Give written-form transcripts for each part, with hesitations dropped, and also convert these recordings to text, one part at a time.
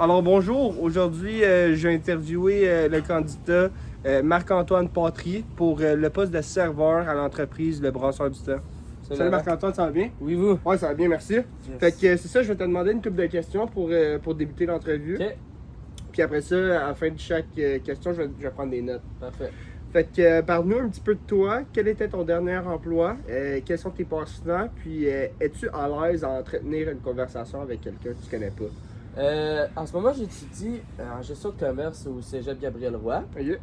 Alors bonjour, aujourd'hui j'ai interviewé le candidat Marc-Antoine Patry pour le poste de serveur à l'entreprise Le Brasseur du Temps. Salut Marc-Antoine, ça va bien? Oui, vous? Ouais, ça va bien, merci. Yes. Fait que c'est ça, je vais te demander une couple de questions pour débuter l'entrevue. Ok, Puis après ça, à la fin de chaque question, je vais prendre des notes. parfait. Fait que parle-nous un petit peu de toi. Quel était ton dernier emploi? Quels sont tes passe-temps? Puis es-tu à l'aise à entretenir une conversation avec quelqu'un que tu connais pas? En ce moment, j'étudie en gestion de commerce au Cégep Gabriel-Roy. Ok.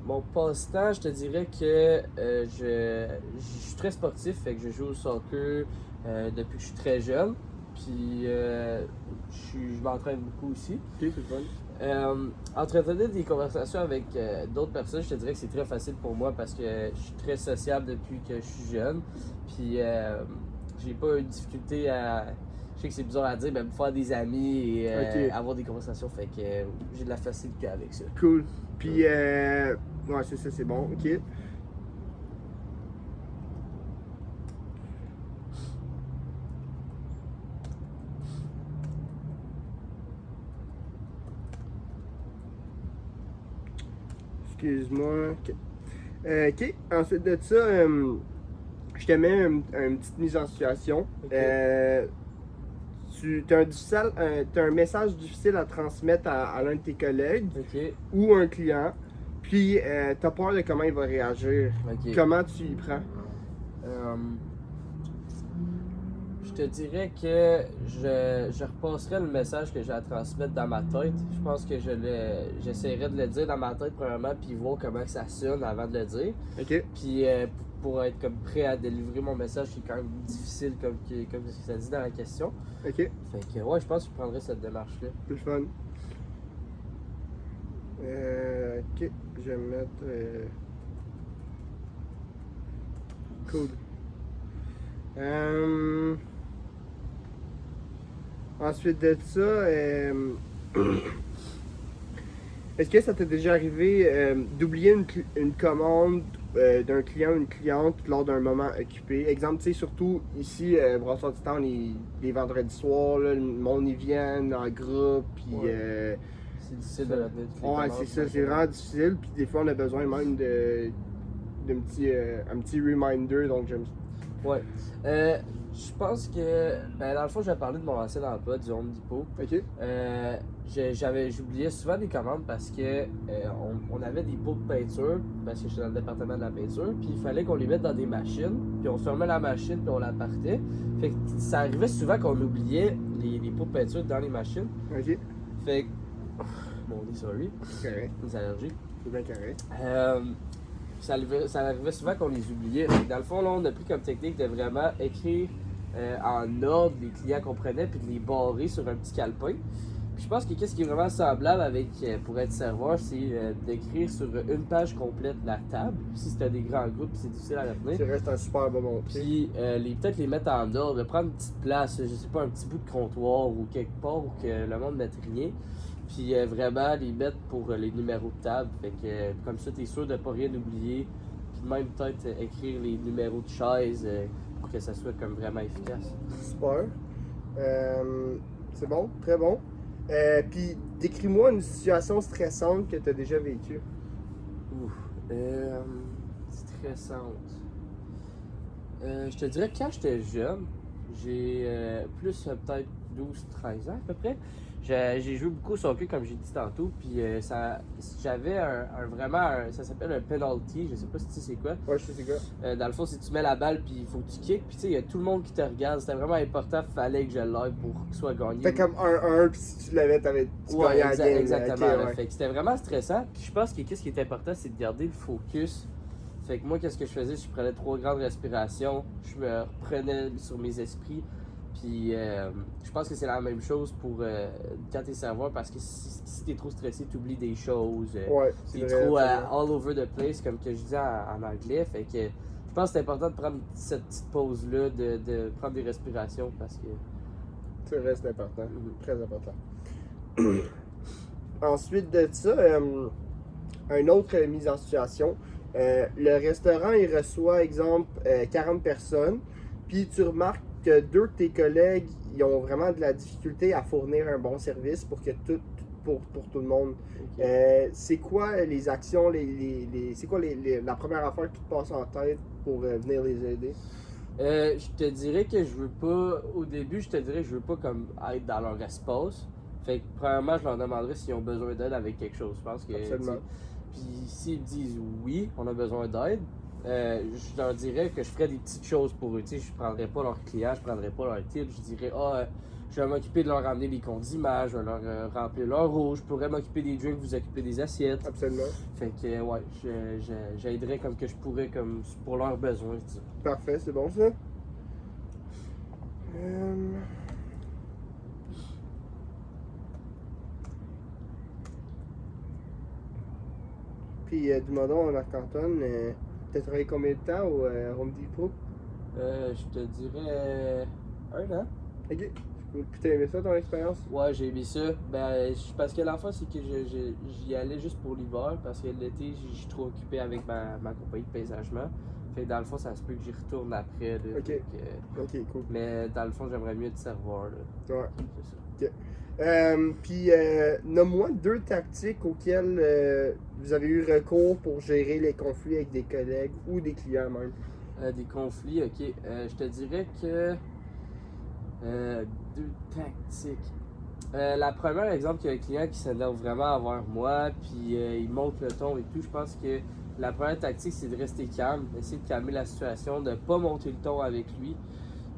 Mon passe-temps, je te dirais que je suis très sportif, fait que je joue au soccer depuis que je suis très jeune. Puis je m'entraîne beaucoup aussi. Ok, c'est fun. Entretenir des conversations avec d'autres personnes, je te dirais que c'est très facile pour moi parce que je suis très sociable depuis que je suis jeune. Puis j'ai pas eu de difficulté à. Je sais que c'est bizarre à dire, mais me faire des amis et Ok. avoir des conversations, fait que j'ai de la facilité avec ça. Cool. Puis, ouais, c'est ça, c'est bon. Ok. Excuse-moi. Ok. Ok. Ensuite de ça, je te mets une petite mise en situation. Ok. Tu as un message difficile à transmettre à l'un de tes collègues Ok, ou un client, puis tu as peur de comment il va réagir. ok. Comment tu y prends? Euh, je te dirais que je repasserai le message que j'ai à transmettre dans ma tête. Je pense que j'essaierai de le dire dans ma tête premièrement, puis voir comment ça sonne avant de le dire. Ok. Puis pour être comme prêt à délivrer mon message qui est quand même difficile comme ça dit dans la question. Ok. Fait que ouais, je pense que je prendrais cette démarche-là. C'est le fun. Ok. Je vais mettre. Cool. Ensuite de ça, est-ce que ça t'est déjà arrivé d'oublier une commande d'un client ou une cliente lors d'un moment occupé? Exemple, tu sais, surtout ici, Brasseur du Temps, les vendredis soirs, là, le monde y vient en groupe, puis Ouais. C'est difficile de retenir toutes les ouais, commandes, c'est ça, fait c'est que- vraiment difficile, puis des fois on a besoin même d'un un petit reminder, donc j'aime ça. Ouais. Je pense que, ben, dans le fond, je vais parler de mon ancien emploi du Home Depot. Ok? J'oubliais souvent des commandes parce que on avait des pots de peinture, parce que j'étais dans le département de la peinture, puis il fallait qu'on les mette dans des machines, puis on fermait la machine, puis on la partait. Fait que ça arrivait souvent qu'on oubliait les pots de peinture dans les machines. Ok? Fait que, bon, on est sorry, C'est correct. des allergies. C'est bien correct. Ça arrivait souvent qu'on les oubliait. Fait que dans le fond, là, on a pris comme technique de vraiment écrire en ordre les clients qu'on prenait puis de les barrer sur un petit calepin. Puis je pense que qu'est-ce qui est vraiment semblable avec pour être serveur, c'est d'écrire sur une page complète la table. Si c'était des grands groupes, c'est difficile à retenir. Ça reste un super bon montré. Puis peut-être les mettre en ordre, de prendre une petite place, je sais pas, un petit bout de comptoir ou quelque part où que le monde ne mette rien. Puis vraiment les mettre pour les numéros de table. Fait que comme ça, t'es sûr de pas rien oublier. Puis même peut-être écrire les numéros de chaise pour que ça soit comme vraiment efficace. Super. C'est bon, très bon. Puis décris-moi une situation stressante que tu as déjà vécue. Ouf. Stressante. Je te dirais que quand j'étais jeune, j'ai plus peut-être 12-13 ans à peu près. J'ai joué beaucoup au soccer comme j'ai dit tantôt, puis j'avais ça s'appelle un penalty, je sais pas si tu sais c'est quoi. Ouais, je sais c'est quoi. Dans le fond, si tu mets la balle puis il faut que tu kicks, puis tu sais, il y a tout le monde qui te regarde, c'était vraiment important, fallait que je l'aille pour qu'il soit gagné. Fait comme 1-1, puis si tu l'avais, tu Ouais, gagnais la game. exactement. Ok, là. ouais. Fait que c'était vraiment stressant. Puis je pense que qu'est-ce qui est important, c'est de garder le focus. Fait que moi, qu'est-ce que je faisais? Je prenais 3 grandes respirations, je me reprenais sur mes esprits. Puis je pense que c'est la même chose pour quand t'es serveur parce que si t'es trop stressé, t'oublies des choses. Ouais, T'es vrai, trop c'est vrai. all over the place, comme que je disais en anglais. Fait que je pense que c'est important de prendre cette petite pause-là, de prendre des respirations parce que. C'est vrai, c'est important. Mhm. Très important. Ensuite de ça, une autre mise en situation. Le restaurant, il reçoit, exemple, 40 personnes. Puis tu remarques que deux de tes collègues ils ont vraiment de la difficulté à fournir un bon service pour que pour tout le monde. Ok. C'est quoi les actions, c'est quoi la première affaire qui te passe en tête pour venir les aider? Je te dirais que je veux pas, au début, je te dirais que je veux pas comme être dans leur espace. Fait que, premièrement, je leur demanderais s'ils ont besoin d'aide avec quelque chose. Je pense que. Absolument. Puis s'ils disent oui, on a besoin d'aide, je leur dirais que je ferais des petites choses pour eux. Tu sais, je prendrais pas leurs clients, je prendrais pas leurs tips. Je dirais, je vais m'occuper de leur ramener des condiments, je vais leur remplir leur eau, je pourrais m'occuper des drinks, vous occuper des assiettes. Absolument. Fait que, ouais, j'aiderais comme que je pourrais comme pour leurs besoins, je dirais. Parfait, c'est bon ça. Puis, dis-moi donc, Marc-Antoine, t'as travaillé combien de temps au Home Depot? Je te dirais un an. Ok. Puis, t'as aimé ça ton expérience? Ouais, j'ai aimé ça. Ben, parce que la fois, c'est que j'y allais juste pour l'hiver, parce que l'été, je suis trop occupé avec ma compagnie de paysagement. Fait que dans le fond, ça se peut que j'y retourne après. Là, Ok. donc, Ok, cool. mais dans le fond, j'aimerais mieux être serveur. Là. Ouais. C'est ça. Puis, nomme-moi deux tactiques auxquelles vous avez eu recours pour gérer les conflits avec des collègues ou des clients même. Des conflits, ok. Je te dirais que deux tactiques. La première exemple, qu'il y a un client qui s'énerve vraiment envers moi, puis il monte le ton et tout. Je pense que la première tactique, c'est de rester calme, essayer de calmer la situation, de ne pas monter le ton avec lui,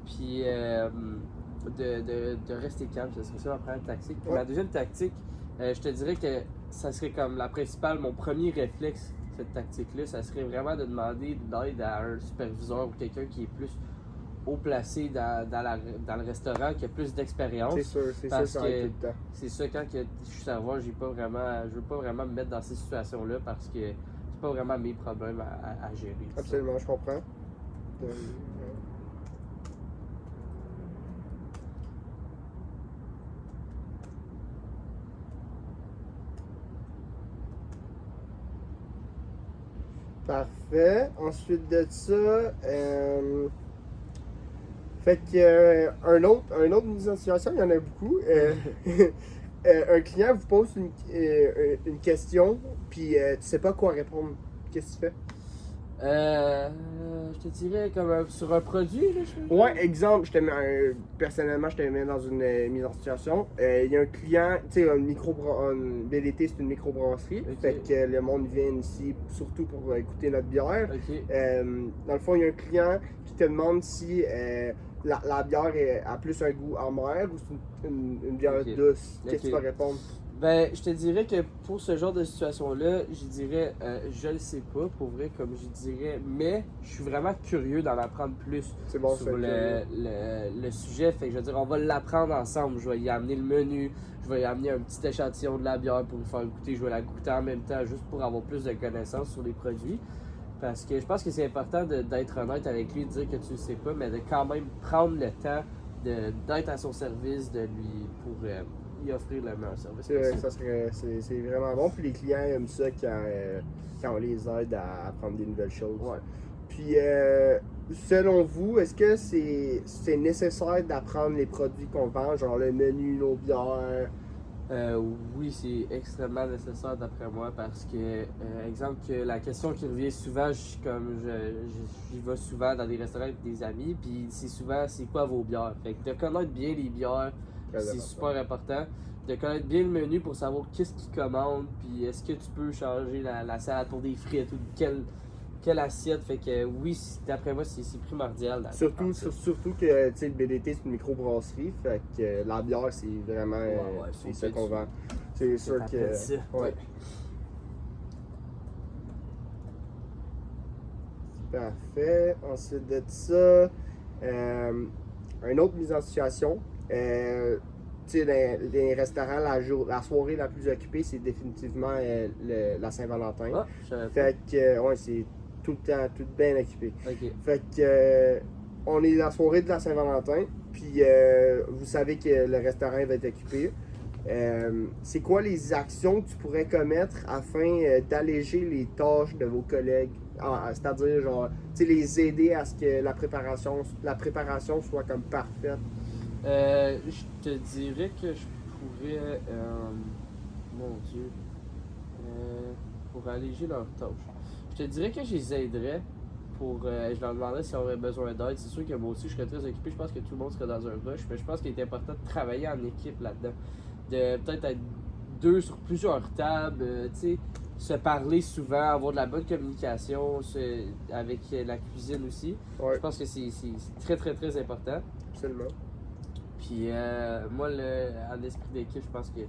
puis de rester calme. Ce serait ça la première tactique. Puis Ouais. la deuxième tactique, je te dirais que ça serait comme la principale, mon premier réflexe, cette tactique-là, ça serait vraiment de demander d'aide à un superviseur ou quelqu'un qui est plus haut placé dans le restaurant, qui a plus d'expérience. C'est sûr, Parce ça va que être tout le temps. c'est ça, quand que je suis serveur, je veux pas vraiment me mettre dans ces situations-là parce que c'est pas vraiment mes problèmes à gérer. ça. Absolument, je comprends. Parfait. Ensuite de ça, fait que un autre mise en situation, il y en a beaucoup. Un client vous pose une question, puis tu sais pas quoi répondre. Qu'est-ce que tu fais? Je te dirais comme sur un produit, là, je sais. Ouais, exemple, personnellement, je te mets dans une mise en situation. Il y a un client, tu sais, une BDT, c'est une microbrasserie. Ok. Fait que le monde vient ici surtout pour écouter notre bière. Ok. Dans le fond, il y a un client qui te demande si la bière a plus un goût amer ou c'est une bière Ok. douce. Qu'est-ce que tu Ok. vas répondre? Ben, je te dirais que pour ce genre de situation-là, je dirais, je le sais pas, pour vrai, comme je dirais, mais je suis vraiment curieux d'en apprendre plus C'est bon, sur fait que, le sujet. Fait que je veux dire, on va l'apprendre ensemble. Je vais y amener le menu, je vais y amener un petit échantillon de la bière pour lui faire goûter. Je vais la goûter en même temps, juste pour avoir plus de connaissances sur les produits. Parce que je pense que c'est important d'être honnête avec lui, de dire que tu le sais pas, mais de quand même prendre le temps d'être à son service, de lui pour y offrir le meilleur service c'est vrai que possible. c'est vraiment bon. Puis les clients aiment ça quand on les aide à apprendre des nouvelles choses. Ouais. Puis, selon vous, est-ce que c'est nécessaire d'apprendre les produits qu'on vend, genre le menu, nos bières? Oui, c'est extrêmement nécessaire d'après moi parce que, exemple, que la question qui revient souvent, j'y vais souvent dans des restaurants avec des amis, puis c'est souvent c'est quoi vos bières. Fait que de connaître bien les bières, Très c'est important. super important. De connaître bien le menu pour savoir qu'est-ce qu'ils commandent, puis est-ce que tu peux changer la salade pour des frites ou quelle assiette. Fait que oui, d'après moi, c'est primordial. Surtout que tu sais, le BDT c'est une microbrasserie, fait que la bière c'est vraiment Ouais, c'est faut ça que qu'on tu- vend. C'est sûr que. t'appelles ça. Ouais. Parfait. Ensuite de ça, une autre mise en situation. Tu sais, les restaurants, la soirée la plus occupée, c'est définitivement la Saint-Valentin. Ah, je savais pas. Fait que, ouais, c'est tout le temps, tout bien occupé. Ok. Fait que, on est la soirée de la Saint-Valentin, puis vous savez que le restaurant va être occupé. C'est quoi les actions que tu pourrais commettre afin d'alléger les tâches de vos collègues C'est-à-dire, genre, tu sais, les aider à ce que la préparation soit comme parfaite. Je te dirais que je pourrais, mon Dieu, pour alléger leur tâche. Je te dirais que je les aiderais je leur demanderais s'ils auraient besoin d'aide. C'est sûr que moi aussi je serais très occupé, je pense que tout le monde serait dans un rush, mais je pense qu'il est important de travailler en équipe là-dedans. De peut-être être deux sur plusieurs tables, tu sais, se parler souvent, avoir de la bonne communication avec la cuisine aussi. Ouais, Je pense que c'est très très très important. absolument. Puis moi, en esprit d'équipe, je pense que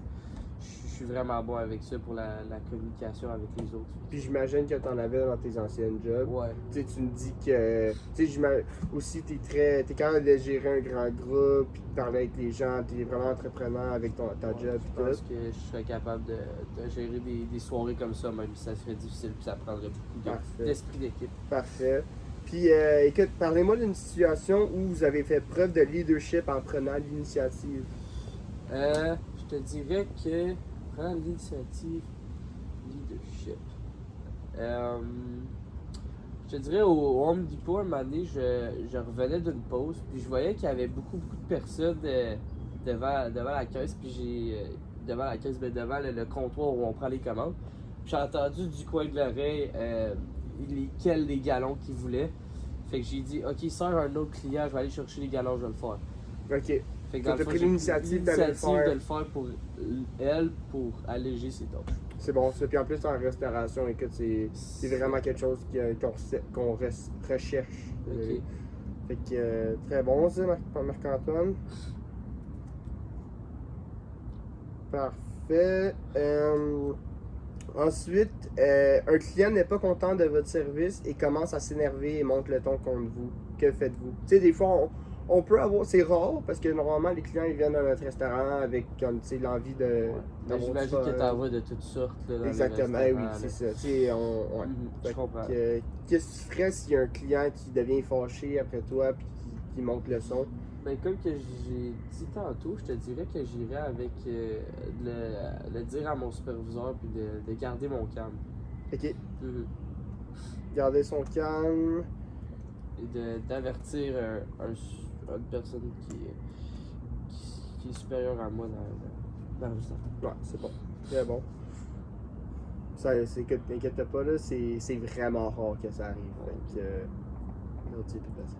je suis vraiment bon avec ça pour la communication avec les autres. Puis j'imagine que tu en avais dans tes anciennes jobs. Ouais. Tu sais, tu me dis que. Tu sais, aussi, t'es capable de gérer un grand groupe, puis de parler avec les gens, t'es vraiment entrepreneur avec ta job, Je puis pense tout. que je serais capable de gérer des soirées comme ça, même si ça serait difficile, puis ça prendrait beaucoup Parfait. d'esprit d'équipe. Parfait. Puis, écoute, parlez-moi d'une situation où vous avez fait preuve de leadership en prenant l'initiative. Je te dirais que prendre l'initiative, leadership. Je te dirais au Home Depot, un moment donné, je revenais d'une pause, puis je voyais qu'il y avait beaucoup de personnes devant la caisse, puis devant la caisse, mais devant le comptoir où on prend les commandes. J'ai entendu du coin de l'oreille lesquels des galons qu'ils voulaient. Fait que j'ai dit, ok, sert un autre client, je vais aller chercher les galons, je vais le faire. Ok. Fait que T'as dans le fond, pris j'ai l'initiative d'aller le faire. de le faire pour elle, pour alléger ses tâches. C'est bon ça. Puis en plus, en restauration, écoute, c'est vraiment quelque chose qu'on recherche. Ok. Fait que très bon ça, Marc-Antoine. Parfait. Ensuite, un client n'est pas content de votre service et commence à s'énerver et monte le ton contre vous. Que faites-vous? Tu sais, des fois, on peut avoir. C'est rare parce que normalement, les clients ils viennent dans notre restaurant avec comme tu sais l'envie de. Ouais. Mais d'avoir j'imagine du que fun. t'en vois de toutes sortes là, dans Exactement, les oui, restaurants, c'est là. ça. Tu sais, ouais. Je Fait comprends. que, qu'est-ce que tu ferais s'il y a un client qui devient fâché après toi puis qui monte le son? Ben, comme que j'ai dit tantôt, je te dirais que j'irais avec le dire à mon superviseur puis de garder mon calme. Ok, Mhm. garder son calme. Et d'avertir une personne qui est supérieure à moi dans le restaurant. Ouais, c'est bon. Très bon. Ça, c'est que t'inquiète pas, là, c'est vraiment rare que ça arrive. Fait que, l'autre, c'est plus facile.